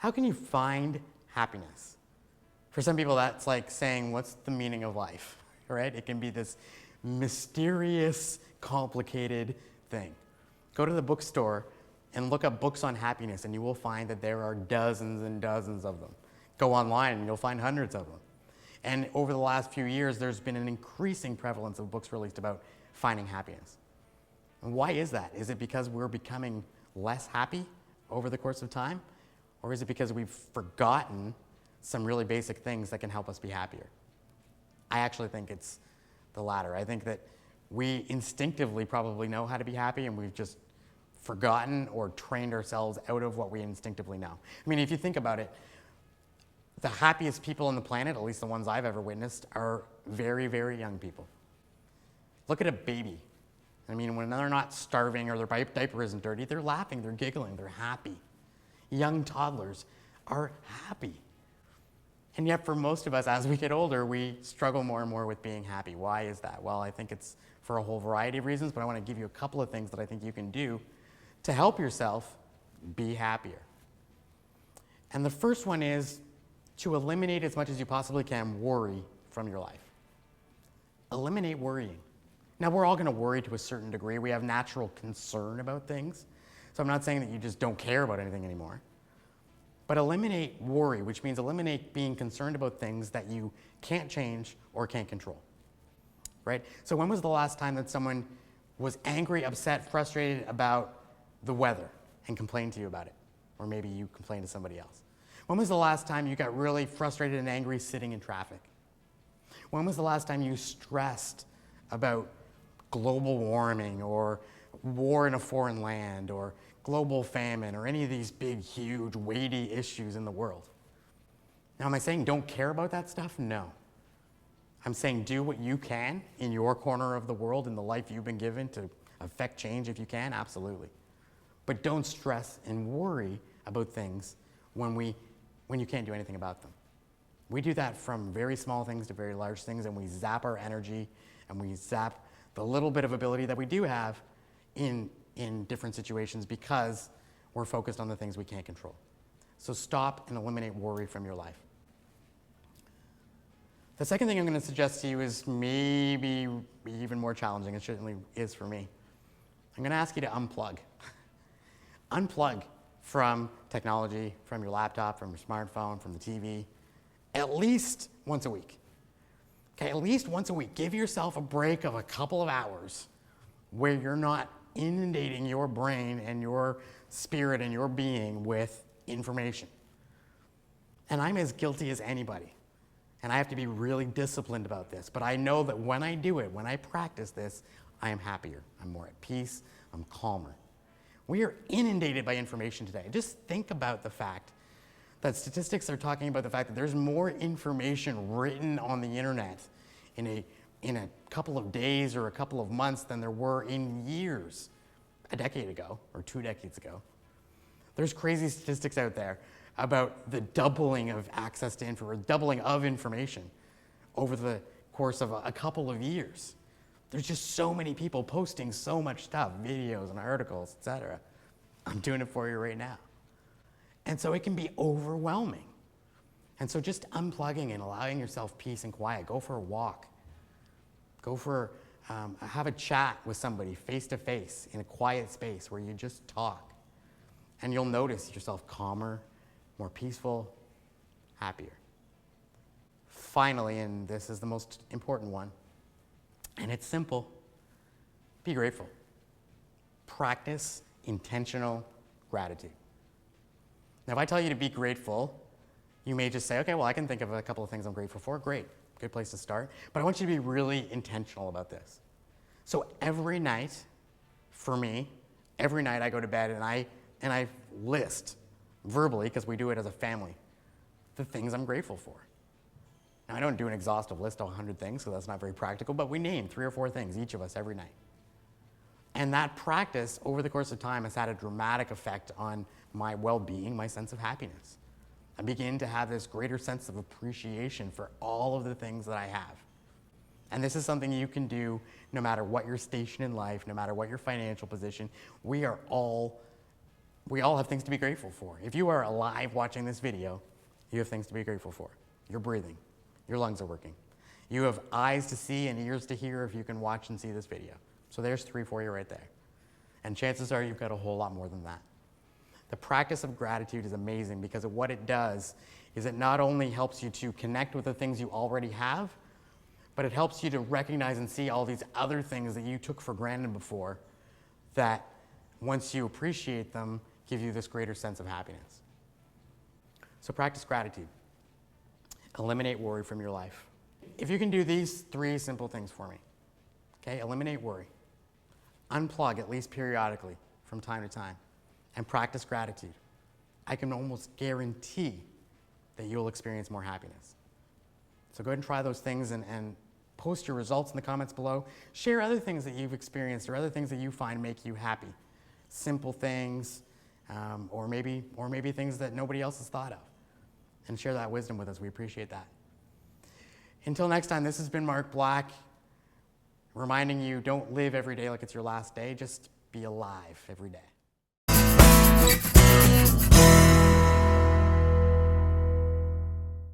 how can you find happiness? For some people, that's like saying, what's the meaning of life, right? It can be this mysterious, complicated thing. Go to the bookstore and look up books on happiness, and you will find that there are dozens and dozens of them. Go online and you'll find hundreds of them. And over the last few years, there's been an increasing prevalence of books released about finding happiness. And why is that? Is it because we're becoming less happy over the course of time? Or is it because we've forgotten some really basic things that can help us be happier? I actually think it's the latter. I think that we instinctively probably know how to be happy, and we've just forgotten or trained ourselves out of what we instinctively know. I mean, if you think about it, the happiest people on the planet, at least the ones I've ever witnessed, are very, very young people. Look at a baby. I mean, when they're not starving or their diaper isn't dirty, they're laughing, they're giggling, they're happy. Young toddlers are happy. And yet for most of us, as we get older, we struggle more and more with being happy. Why is that? Well, I think it's for a whole variety of reasons, but I want to give you a couple of things that I think you can do to help yourself be happier. And the first one is to eliminate as much as you possibly can worry from your life. Eliminate worrying. Now, we're all going to worry to a certain degree. We have natural concern about things. So I'm not saying that you just don't care about anything anymore. But eliminate worry, which means eliminate being concerned about things that you can't change or can't control. Right? So when was the last time that someone was angry, upset, frustrated about the weather and complained to you about it? Or maybe you complained to somebody else. When was the last time you got really frustrated and angry sitting in traffic? When was the last time you stressed about global warming or war in a foreign land or global famine or any of these big, huge, weighty issues in the world? Now, am I saying don't care about that stuff? No. I'm saying do what you can in your corner of the world, in the life you've been given, to affect change if you can, absolutely. But don't stress and worry about things when you can't do anything about them. We do that from very small things to very large things, and we zap our energy and we zap the little bit of ability that we do have in different situations because we're focused on the things we can't control. So stop and eliminate worry from your life. The second thing I'm going to suggest to you is maybe even more challenging. It certainly is for me. I'm going to ask you to unplug. Unplug from technology, from your laptop, from your smartphone, from the TV, at least once a week. Okay, at least once a week. Give yourself a break of a couple of hours where you're not inundating your brain and your spirit and your being with information. And I'm as guilty as anybody. And I have to be really disciplined about this. But I know that when I do it, when I practice this, I am happier. I'm more at peace. I'm calmer. We are inundated by information today. Just think about the fact that statistics are talking about the fact that there's more information written on the internet in a couple of days or a couple of months than there were in years, a decade ago or 2 decades ago. There's crazy statistics out there about the doubling of access to doubling of information over the course of a couple of years. There's just so many people posting so much stuff, videos and articles, etc. I'm doing it for you right now. And so it can be overwhelming. And so just unplugging and allowing yourself peace and quiet. Go for a walk. Go for, have a chat with somebody face to face in a quiet space where you just talk. And you'll notice yourself calmer, more peaceful, happier. Finally, and this is the most important one, and it's simple, be grateful. Practice intentional gratitude. Now, if I tell you to be grateful, you may just say, okay, well, I can think of a couple of things I'm grateful for. Great, good place to start. But I want you to be really intentional about this. So every night, for me, every night I go to bed and I list verbally, because we do it as a family, the things I'm grateful for. Now, I don't do an exhaustive list of 100 things, so that's not very practical, but we name 3 or 4 things, each of us, every night. And that practice, over the course of time, has had a dramatic effect on my well-being, my sense of happiness. I begin to have this greater sense of appreciation for all of the things that I have. And this is something you can do no matter what your station in life, no matter what your financial position. We are all We all have things to be grateful for. If you are alive watching this video, you have things to be grateful for. You're breathing. Your lungs are working. You have eyes to see and ears to hear if you can watch and see this video. So there's 3 for you right there. And chances are you've got a whole lot more than that. The practice of gratitude is amazing because of what it does is it not only helps you to connect with the things you already have, but it helps you to recognize and see all these other things that you took for granted before that once you appreciate them, give you this greater sense of happiness. So practice gratitude. Eliminate worry from your life. If you can do these 3 simple things for me, okay? Eliminate worry. Unplug at least periodically from time to time and practice gratitude. I can almost guarantee that you'll experience more happiness. So go ahead and try those things and post your results in the comments below. Share other things that you've experienced or other things that you find make you happy. Simple things, or maybe things that nobody else has thought of. And share that wisdom with us. We appreciate that. Until next time, this has been Mark Black, reminding you, don't live every day like it's your last day. Just be alive every day.